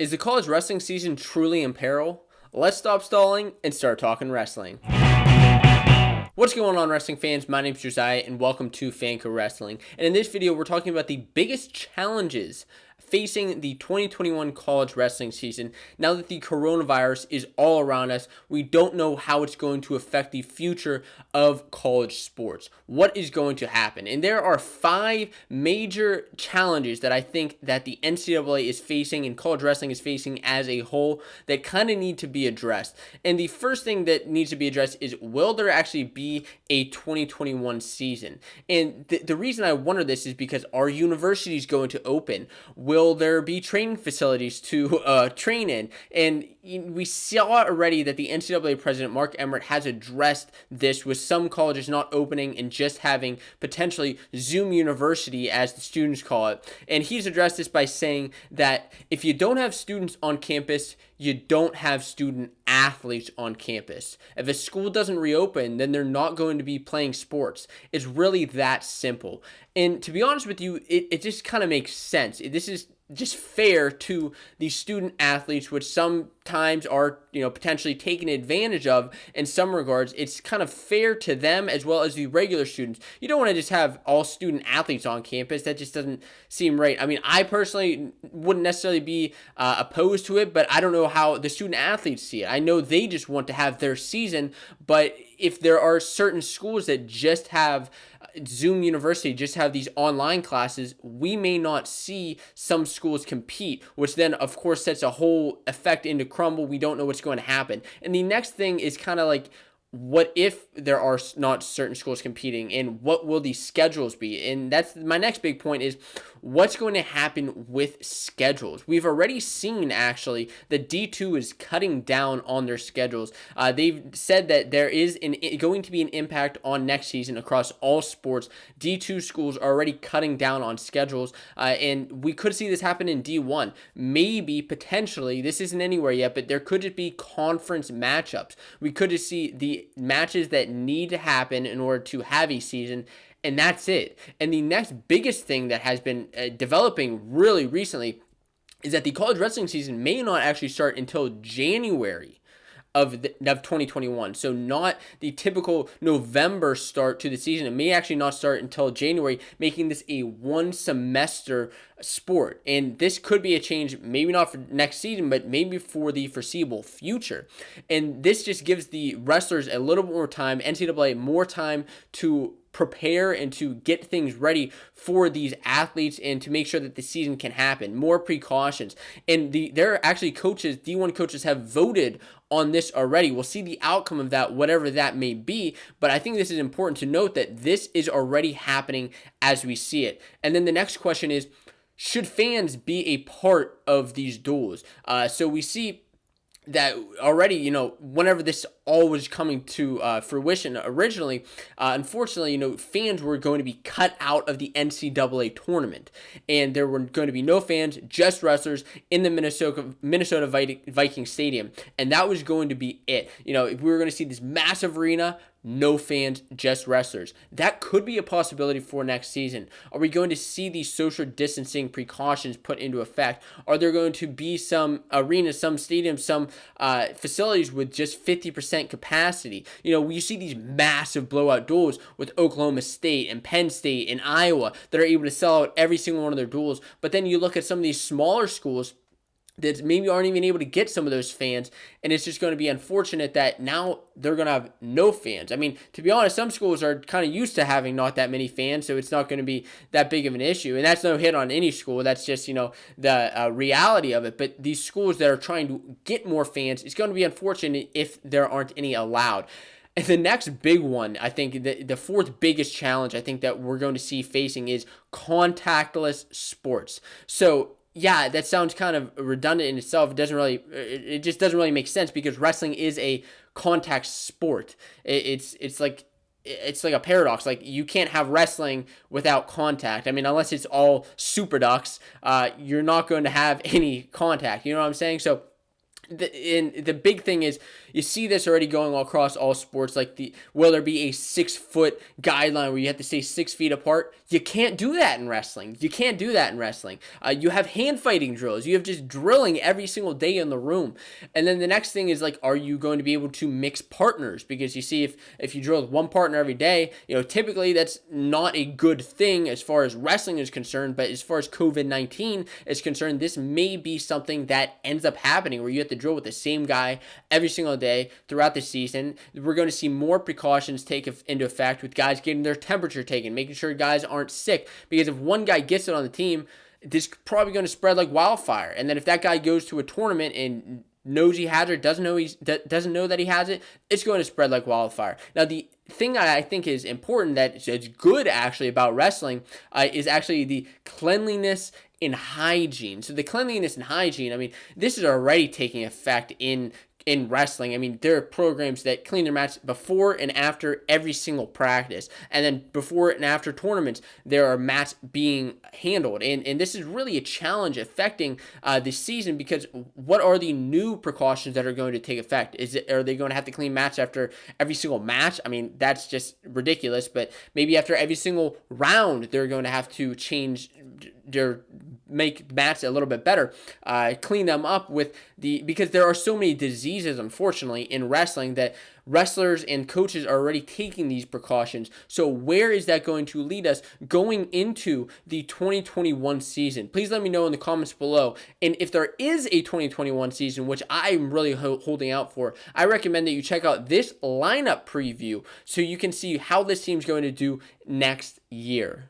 Is the college wrestling season truly in peril? Let's stop stalling and start talking wrestling. What's going on, wrestling fans? My name's Josiah and welcome to Fanco Wrestling. And in this video, we're talking about the biggest challenges facing the 2021 college wrestling season. Now that the coronavirus is all around us, we don't know how it's going to affect the future of college sports. What is going to happen? And there are 5 major challenges that I think that the NCAA is facing and college wrestling is facing as a whole that kind of need to be addressed. And the first thing that needs to be addressed is, will there actually be a 2021 season? And the reason I wonder this is because, are universities going to open? Will there be training facilities to train in? And we saw already that the NCAA president, Mark Emmert, has addressed this with some colleges not opening and just having potentially Zoom University, as the students call it. And he's addressed this by saying that if you don't have students on campus, you don't have student athletes on campus. If a school doesn't reopen, then they're not going to be playing sports. It's really that simple. And to be honest with you, it just kind of makes sense. This is just fair to the student athletes, which sometimes are, potentially taken advantage of in some regards. It's kind of fair to them as well as the regular students. You don't want to just have all student athletes on campus. That just doesn't seem right. I mean, I personally wouldn't necessarily be opposed to it, but I don't know how the student athletes see it. I know they just want to have their season, but if there are certain schools that just have Zoom University, just have these online classes, we may not see some schools compete, which then of course sets a whole effect into crumble. We don't know what's going to happen. And the next thing is kind of like, what if there are not certain schools competing, and what will the schedules be? And that's my next big point, is what's going to happen with schedules. We've already seen, actually, that D2 is cutting down on their schedules. They've said that there is going to be an impact on next season across all sports. D2 schools are already cutting down on schedules, and we could see this happen in D1. Maybe, potentially, this isn't anywhere yet, but there could just be conference matchups. We could just see the matches that need to happen in order to have a season, and that's it. And the next biggest thing that has been developing really recently is that the college wrestling season may not actually start until January of 2021. So not the typical November start to the season. It may actually not start until January, making this a 1 semester sport. And this could be a change, maybe not for next season, but maybe for the foreseeable future. And this just gives the wrestlers a little bit more time, NCAA more time to prepare and to get things ready for these athletes and to make sure that the season can happen. More precautions. And there are actually coaches, D1 coaches, have voted on this already. We'll see the outcome of that, whatever that may be. But I think this is important to note that this is already happening as we see it. And then the next question is, should fans be a part of these duels? So we see that already, whenever this all was coming to fruition originally, unfortunately, fans were going to be cut out of the NCAA tournament, and there were going to be no fans, just wrestlers in the Minnesota Viking Stadium, and that was going to be it. If we were going to see this massive arena, no fans, just wrestlers. That could be a possibility for next season. Are we going to see these social distancing precautions put into effect? Are there going to be some arenas, some stadiums, some facilities with just 50% capacity? You see these massive blowout duels with Oklahoma State and Penn State and Iowa that are able to sell out every single one of their duels. But then you look at some of these smaller schools that maybe aren't even able to get some of those fans, and it's just going to be unfortunate that now they're going to have no fans. I mean, to be honest, some schools are kind of used to having not that many fans, so it's not going to be that big of an issue, and that's no hit on any school. That's just, the reality of it. But these schools that are trying to get more fans, it's going to be unfortunate if there aren't any allowed. And the next big one, I think, the fourth biggest challenge I think that we're going to see facing is contactless sports. So yeah, that sounds kind of redundant in itself. It just doesn't really make sense, because wrestling is a contact sport. It's like a paradox. Like, you can't have wrestling without contact. I mean, unless it's all super ducks, you're not going to have any contact. You know what I'm saying? So the big thing is you see this already going all across all sports. Like will there be a 6-foot guideline where you have to stay 6 feet apart? You can't do that in wrestling. You can't do that in wrestling. You have hand fighting drills. You have just drilling every single day in the room. And then the next thing is like, are you going to be able to mix partners? Because you see, if you drill with one partner every day, typically that's not a good thing as far as wrestling is concerned. But as far as COVID-19 is concerned, this may be something that ends up happening where you have to drill with the same guy every single day throughout the season. We're going to see more precautions take into effect with guys getting their temperature taken, making sure guys aren't sick, because if one guy gets it on the team, this is probably going to spread like wildfire. And then if that guy goes to a tournament and knows he has it, doesn't know that he has it, it's going to spread like wildfire. Now, the thing I think is important, that it's good actually about wrestling, is actually the cleanliness and hygiene. So the cleanliness and hygiene, I mean, this is already taking effect in wrestling. I mean, there are programs that clean their mats before and after every single practice. And then before and after tournaments, there are mats being handled. And this is really a challenge affecting the season, because what are the new precautions that are going to take effect? Are they going to have to clean mats after every single match? I mean, that's just ridiculous. But maybe after every single round, they're going to have to make mats a little bit better, clean them up because there are so many diseases, unfortunately, in wrestling, that wrestlers and coaches are already taking these precautions. So where is that going to lead us going into the 2021 season? Please let me know in the comments below. And if there is a 2021 season, which I'm really holding out for, I recommend that you check out this lineup preview so you can see how this team's going to do next year.